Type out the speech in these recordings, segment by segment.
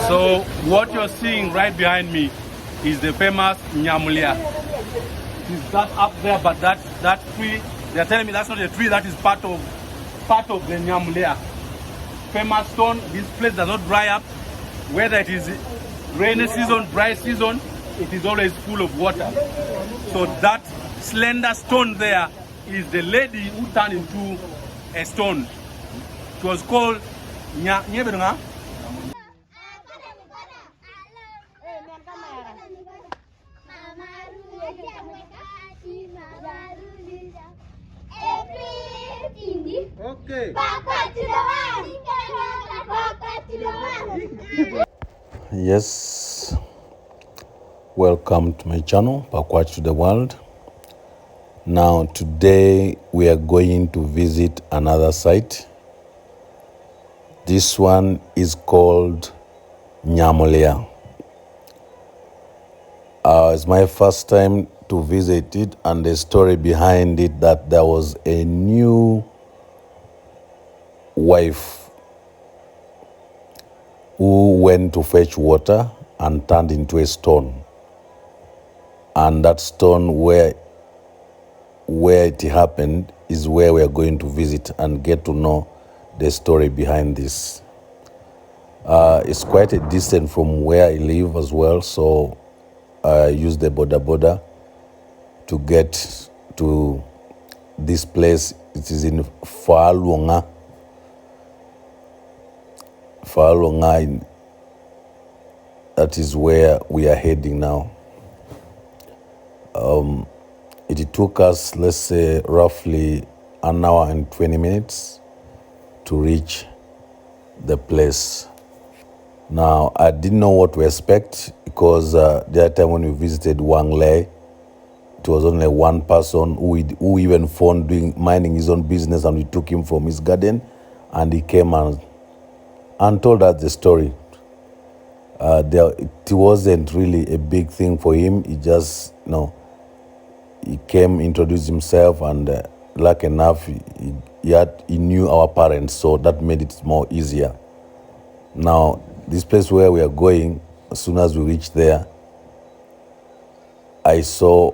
So what you're seeing right behind me is the famous Nyamulia. It's that up there, but that tree, they're telling me that's not a tree, that is part of the Nyamulia. Famous stone. This place does not dry up. Whether it is rainy season, dry season, it is always full of water. So that slender stone there is the lady who turned into a stone. It was called Nyebedunga. Okay. Yes, welcome to my channel, Backward to the World. Now today we are going to visit another site. This one is called Nyamulia. It's my first time to visit it, and the story behind it that there was a new wife who went to fetch water and turned into a stone. And that stone where it happened is where we are going to visit and get to know the story behind this. It's quite a distance from where I live as well, so I use the boda to get to this place. It is in Faalunga. That is where we are heading now. It took us, let's say, roughly an hour and 20 minutes to reach the place. Now, I didn't know what to expect because the other time when we visited Wang Lei, it was only one person who even found minding his own business, and we took him from his garden, and he came and told us the story. It wasn't really a big thing for him. He just, he came, introduced himself, and lucky enough, he knew our parents, so that made it more easier. Now, this place where we are going, as soon as we reached there, I saw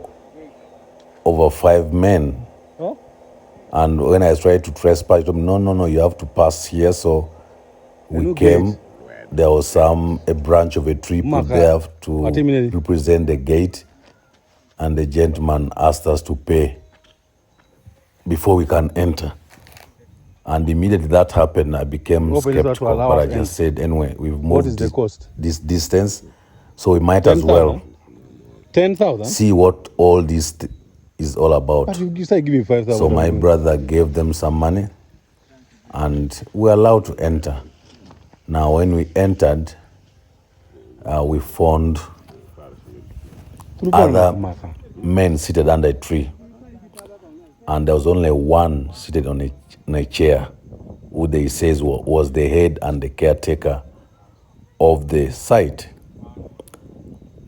over 5 men. Oh? And when I tried to trespass, he told me, no, you have to pass here. So we came. There was a branch of a tree put there to represent the gate. And the gentleman asked us to pay before we can enter. And immediately that happened, I became skeptical. But I just said, anyway, we've moved this distance, so we might 10, as well 10,000? see what all this is all about. But you said give me 5,000. So my brother gave them some money, and we were allowed to enter. Now, when we entered, we found other men seated under a tree, and there was only one seated on a chair, who they says was the head and the caretaker of the site.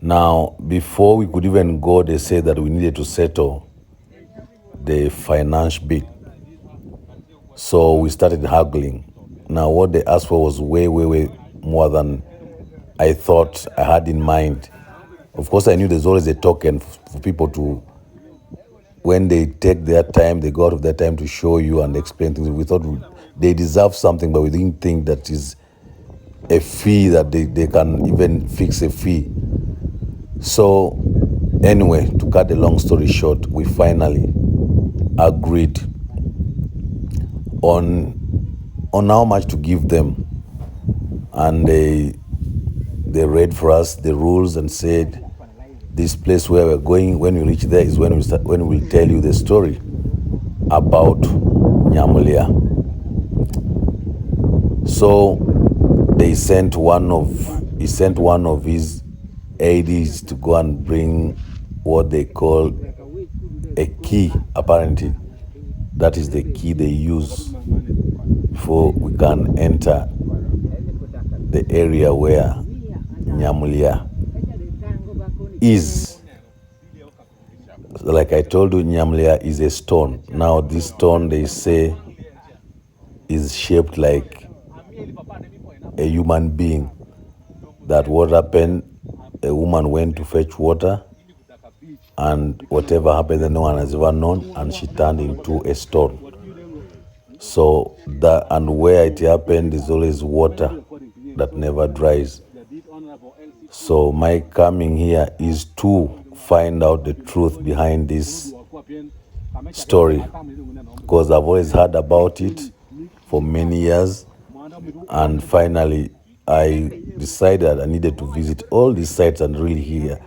Now, before we could even go, they said that we needed to settle the finance bit. So we started haggling. Now, what they asked for was way more than I thought I had in mind. Of course, I knew there's always a token for people to, when they take their time, they go out of their time to show you and explain things. We thought they deserve something, but we didn't think that is a fee, that they can even fix a fee. So anyway, to cut the long story short, we finally agreed on how much to give them. And they read for us the rules and said, this place where we're going, when we reach there is when we'll tell you the story about Nyamulia. So he sent one of his aides to go and bring what they call a key. Apparently, that is the key they use before we can enter the area where Nyamulia is. Like I told you, Nyamulia is a stone. Now this stone, they say, is shaped like a human being. that what happened, a woman went to fetch water, and whatever happened that no one has ever known, and she turned into a stone. So that, and where it happened is always water that never dries. So my coming here is to find out the truth behind this story, because I've always heard about it for many years, and finally I decided I needed to visit all these sites and really hear,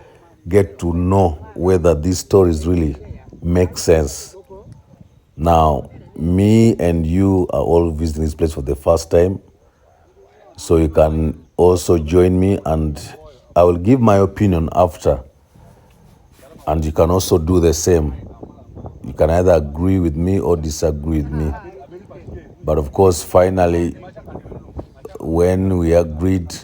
get to know whether these stories really make sense. Now, me and you are all visiting this place for the first time, so you can also join me, and I will give my opinion after, and you can also do the same. You can either agree with me or disagree with me. But of course, finally, when we agreed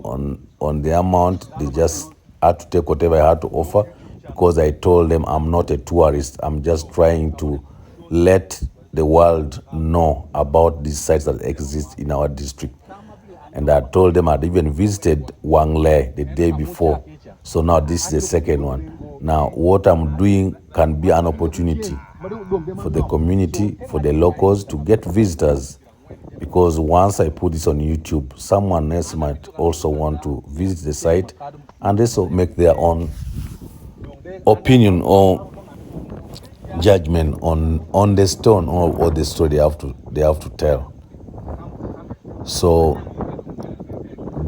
on the amount, they just had to take whatever I had to offer, because I told them I'm not a tourist. I'm just trying to let the world know about these sites that exist in our district. And I told them I'd even visited Wangle the day before. So now this is the second one. Now what I'm doing can be an opportunity for the community, for the locals to get visitors. Because once I put this on YouTube, someone else might also want to visit the site and also make their own opinion or judgment on the stone or the story they have to tell. So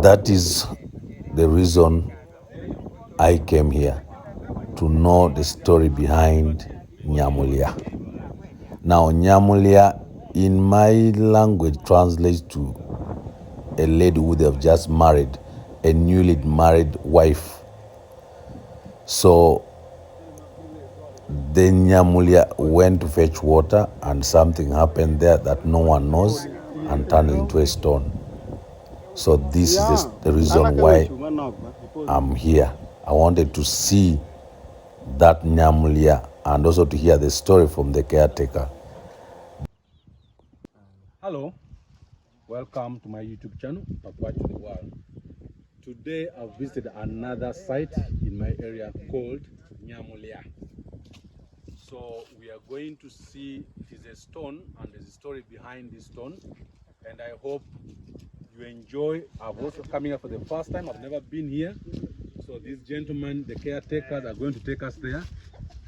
that is the reason I came here, to know the story behind Nyamulia. Now Nyamulia in my language translates to a lady who they have just married, a newly married wife. So the Nyamulia went to fetch water and something happened there that no one knows and turned into a stone. So this is the reason why I'm here. I wanted to see that Nyamulia and also to hear the story from the caretaker. Hello, welcome to my YouTube channel, Papua to the World. Today I've visited another site in my area called Nyamulia. So we are going to see, it is a stone and there's a story behind this stone, and I hope you enjoy. I've also coming here for the first time, I've never been here. So these gentlemen, the caretakers, are going to take us there,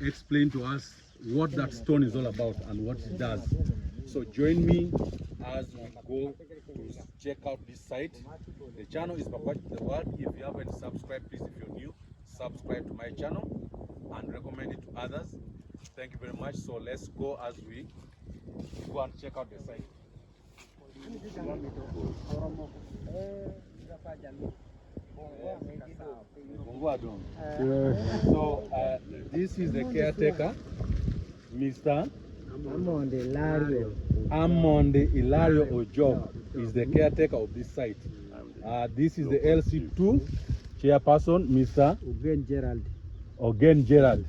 explain to us what that stone is all about and what it does. So join me as we go to check out this site. The channel is Papua to the World. If you haven't subscribed, please, if you're new, subscribe to my channel and recommend it to others. Thank you very much. So let's go as we go and check out the site. So this is the caretaker, Mr. Amonde Ilario Ojob is the caretaker of this site. This is the LC2 chairperson, Mr. Ogen Gerald.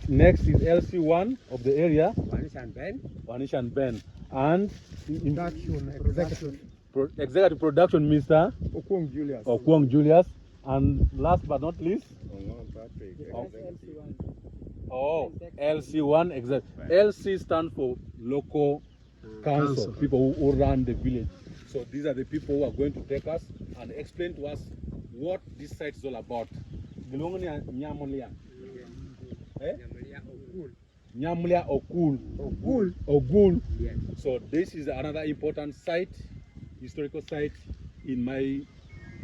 Next is LC1 of the area, Wanish and Ben. And executive production, Mr. Okwong Julius. And last but not least, LC1, exactly. LC stands for local council, people who run the village. So these are the people who are going to take us and explain to us what this site is all about. Nyamulia. Nyamulia Ogul. Yeah. So this is another important site, historical site in my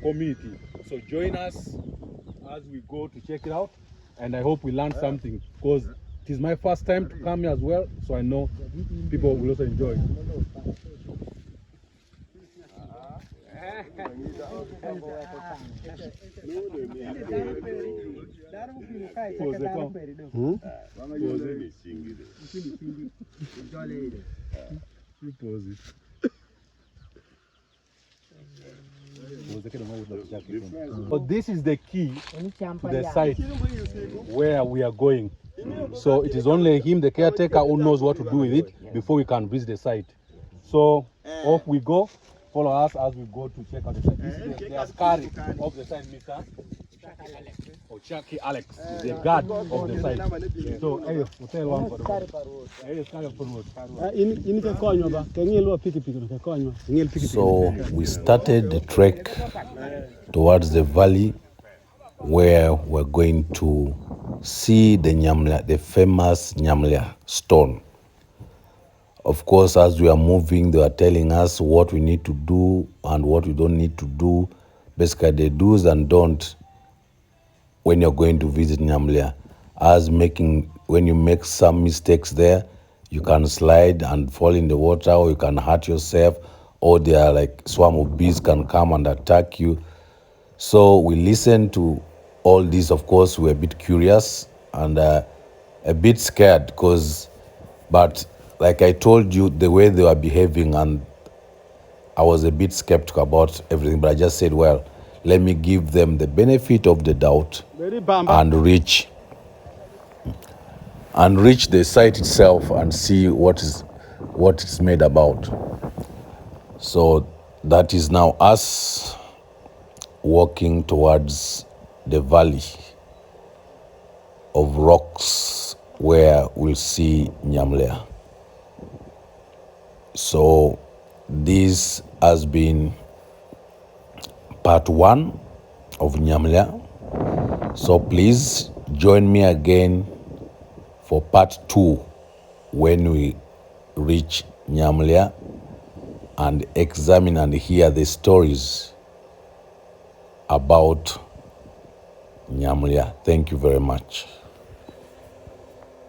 community. So join us as we go to check it out, and I hope we learn something, because it is my first time to come here as well, so I know people will also enjoy. So this is the key to the site where we are going. So it is only him, the caretaker, who knows what to do with it before we can visit the site. So off we go follow us as we go to check out the site. This is the askari of the site, Mr. Ochaki Alex, the guard of the site. So, hey, hotel one for the So we started the trek towards the valley where we're going to see the Nyamlia, the famous Nyamlia stone. Of course, as we are moving, they are telling us what we need to do and what we don't need to do. Basically, the do's and don'ts when you're going to visit Nyamlia. As when you make some mistakes there, you can slide and fall in the water, or you can hurt yourself, or there are like swarm of bees can come and attack you. So we listened to all this. Of course, we're a bit curious and a bit scared but like I told you, the way they were behaving, and I was a bit skeptical about everything, but I just said, well, let me give them the benefit of the doubt and reach the site itself and see what it's made about. So that is now us walking towards the valley of rocks where we'll see Nyamlia. So this has been part 1 of Nyamlia. So please join me again for part 2 when we reach Nyamlia and examine and hear the stories about Nyamlia. Thank you very much.